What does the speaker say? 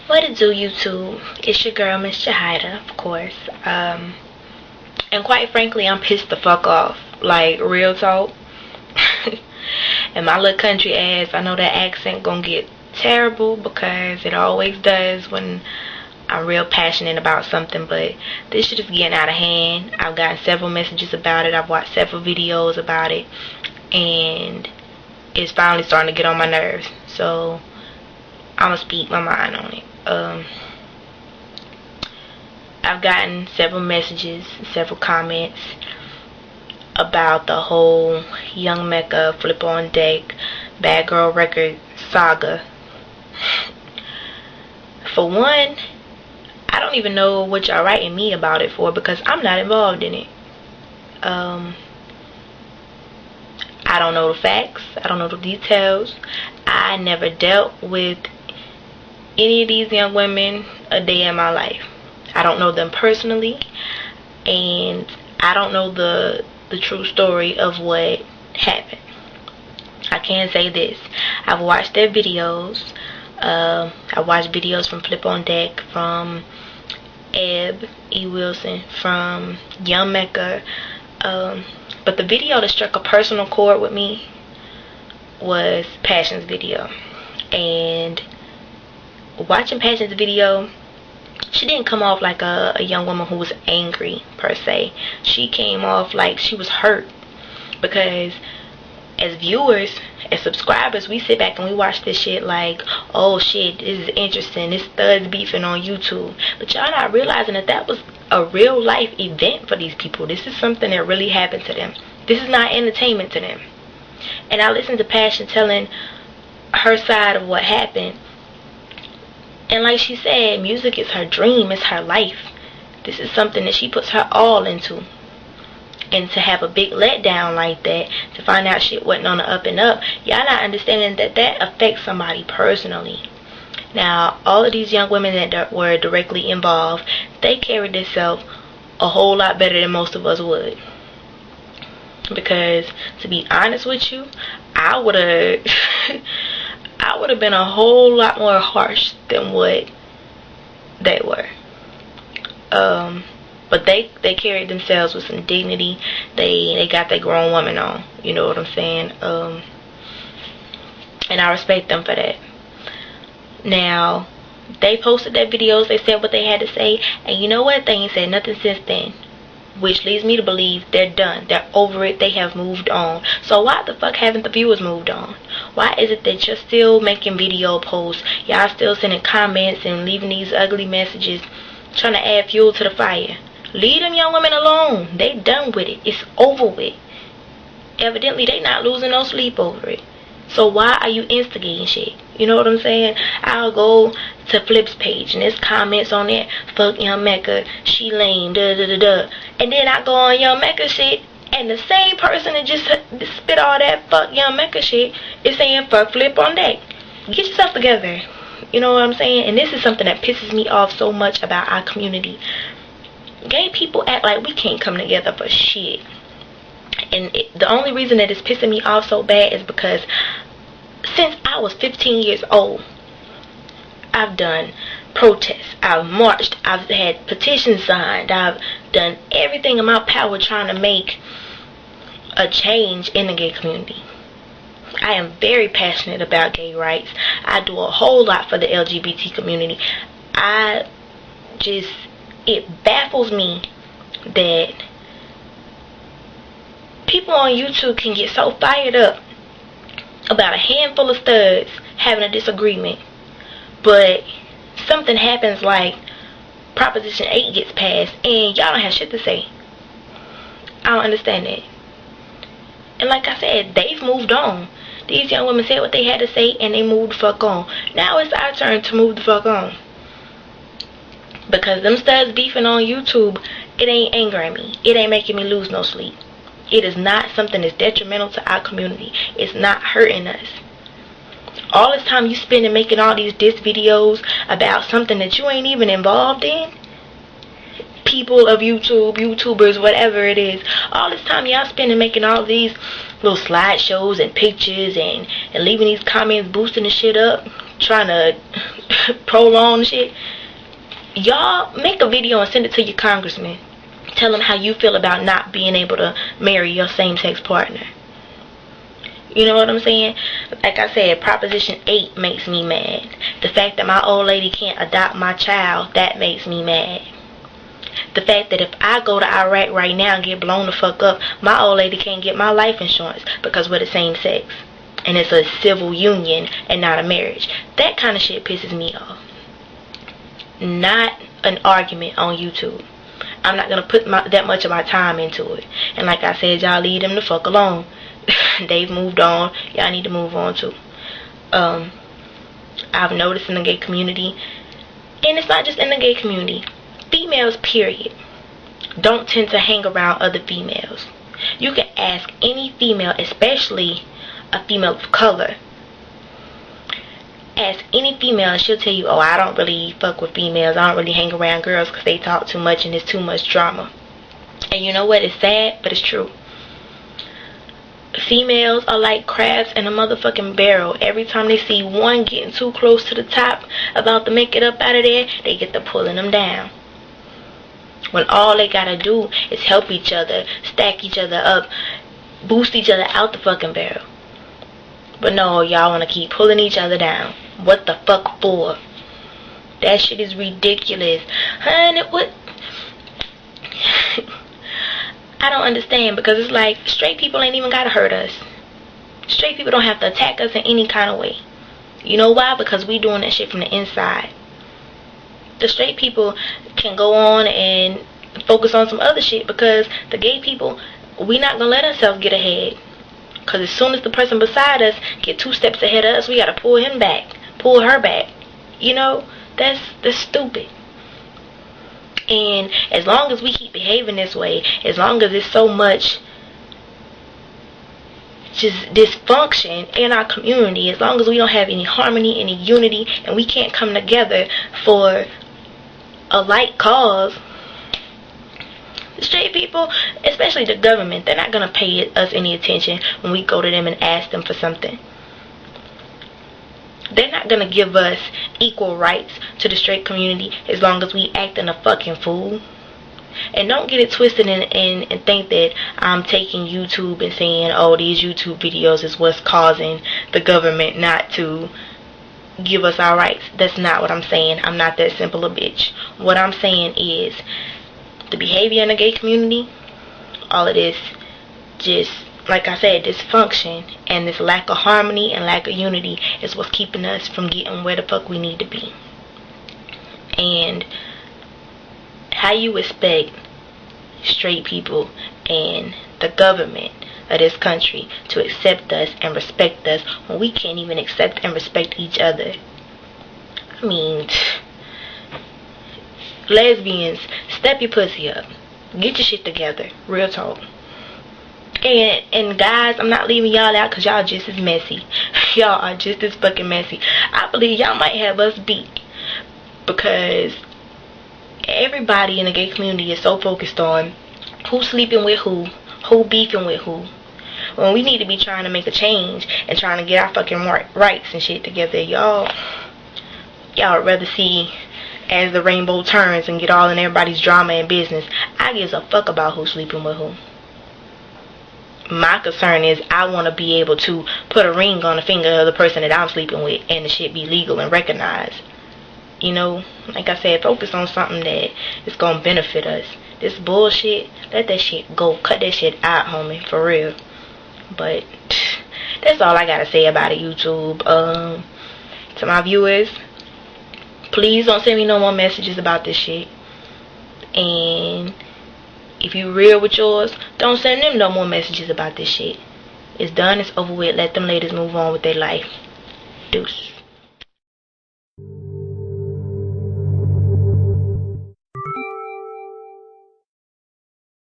What it do, YouTube? It's your girl, Miss Jahida, of course. And quite frankly, I'm pissed the fuck off. Like, real talk. And my little country ass, I know that accent gonna get terrible because it always does when I'm real passionate about something, but this shit is getting out of hand. I've gotten several messages about it. I've watched several videos about it, and it's finally starting to get on my nerves. So I'm gonna speak my mind on it. I've gotten several messages, several comments about the whole Young Mecca, Flipondeck, Badgurlrecords saga. For one, I don't even know what y'all writing me about it for because I'm not involved in it. I don't know the facts. I don't know the details. I never dealt with any of these young women a day in my life. I don't know them personally, and I don't know the true story of what happened. I can say this: I've watched their videos. I watched videos from Flipondeck, from E. Wilson, from Young Mecca, but the video that struck a personal chord with me was Passion's video. And watching Passion's video, she didn't come off like a young woman who was angry per se. She came off like she was hurt, because as viewers, as subscribers, we sit back and we watch this shit like, oh shit, this is interesting, this thugs beefing on YouTube. But y'all not realizing that that was a real life event for these people. This is something that really happened to them. This is not entertainment to them. And I listened to Passion telling her side of what happened. And like she said, music is her dream, it's her life. This is something that she puts her all into. And to have a big letdown like that, to find out shit wasn't on the up and up, y'all not understanding that that affects somebody personally. Now, all of these young women that were directly involved, they carried themselves a whole lot better than most of us would. Because, to be honest with you, I would have been a whole lot more harsh than what they were. But they carried themselves with some dignity. They got their grown woman on. You know what I'm saying? And I respect them for that. Now, they posted their videos. They said what they had to say. And you know what? They ain't said nothing since then. Which leads me to believe they're done. They're over it. They have moved on. So why the fuck haven't the viewers moved on? Why is it that you're still making video posts? Y'all still sending comments and leaving these ugly messages, trying to add fuel to the fire? Leave them young women alone. They done with it. It's over with. Evidently, they not losing no sleep over it. So why are you instigating shit? You know what I'm saying? I'll go to Flip's page and there's comments on there. Fuck Young Mecca. She lame. Da da da da. And then I go on Young Mecca shit, and the same person that just spit all that fuck Young Mecca shit is saying fuck Flipondeck. Get yourself together. You know what I'm saying? And this is something that pisses me off so much about our community. Gay people act like we can't come together for shit. And the only reason that it's pissing me off so bad is because since I was 15 years old, I've done protests, I've marched, I've had petitions signed, I've done everything in my power trying to make a change in the gay community. I am very passionate about gay rights. I do a whole lot for the LGBT community. It baffles me that people on YouTube can get so fired up about a handful of studs having a disagreement, but something happens like Proposition 8 gets passed and y'all don't have shit to say. I don't understand that. And like I said, they've moved on. These young women said what they had to say and they moved the fuck on. Now it's our turn to move the fuck on. Because them studs beefing on YouTube, it ain't angering me. It ain't making me lose no sleep. It is not something that's detrimental to our community. It's not hurting us. All this time you spending making all these diss videos about something that you ain't even involved in. People of YouTube, YouTubers, whatever it is. All this time y'all spending making all these little slideshows and pictures and leaving these comments boosting the shit up. trying to prolong shit, y'all make a video and send it to your congressman. Tell them how you feel about not being able to marry your same-sex partner. You know what I'm saying? Like I said, Proposition 8 makes me mad. The fact that my old lady can't adopt my child, that makes me mad. The fact that if I go to Iraq right now and get blown the fuck up, my old lady can't get my life insurance because we're the same sex. And it's a civil union and not a marriage. That kind of shit pisses me off. Not an argument on YouTube. I'm not going to put that much of my time into it. And like I said, y'all leave them the fuck alone. They've moved on. Y'all need to move on too. I've noticed in the gay community, and it's not just in the gay community, females period don't tend to hang around other females. You can ask any female, especially a female of color, ask any female and she'll tell you, oh, I don't really fuck with females, I don't really hang around girls because they talk too much and it's too much drama. And you know what, it's sad, but it's true. Females are like crabs in a motherfucking barrel. Every time they see one getting too close to the top, about to make it up out of there, they get to pulling them down. When all they gotta do is help each other, stack each other up, boost each other out the fucking barrel. But no, y'all wanna keep pulling each other down. What the fuck for? That shit is ridiculous. Honey, what? I don't understand, because it's like straight people ain't even gotta hurt us. Straight people don't have to attack us in any kind of way. You know why? Because we doing that shit from the inside. The straight people can go on and focus on some other shit, because the gay people, we not gonna let ourselves get ahead. Because as soon as the person beside us get 2 steps ahead of us, we gotta pull him back, pull her back. You know, that's stupid. And as long as we keep behaving this way, as long as there's so much just dysfunction in our community, as long as we don't have any harmony, any unity, and we can't come together for a like cause, the straight people, especially the government, they're not going to pay us any attention when we go to them and ask them for something. They're not going to give us equal rights to the straight community as long as we acting a fucking fool. And don't get it twisted and think that I'm taking YouTube and saying, oh, these YouTube videos is what's causing the government not to give us our rights. That's not what I'm saying. I'm not that simple a bitch. What I'm saying is the behavior in the gay community, all of this just, like I said, dysfunction and this lack of harmony and lack of unity is what's keeping us from getting where the fuck we need to be. And how you expect straight people and the government of this country to accept us and respect us when we can't even accept and respect each other? I mean, lesbians, step your pussy up. Get your shit together. Real talk. And guys, I'm not leaving y'all out because y'all just as messy. Y'all are just as fucking messy. I believe y'all might have us beat, because everybody in the gay community is so focused on who's sleeping with who beefing with who, when we need to be trying to make a change and trying to get our fucking rights and shit together. Y'all would rather see as the rainbow turns and get all in everybody's drama and business. I gives a fuck about who's sleeping with who. My concern is I want to be able to put a ring on the finger of the person that I'm sleeping with and the shit be legal and recognized. You know, like I said, focus on something that is going to benefit us. This bullshit, let that shit go. Cut that shit out, homie, for real. But that's all I got to say about it, YouTube. To my viewers, please don't send me no more messages about this shit. And if you real with yours, don't send them no more messages about this shit. It's done, it's over with. Let them ladies move on with their life. Deuce.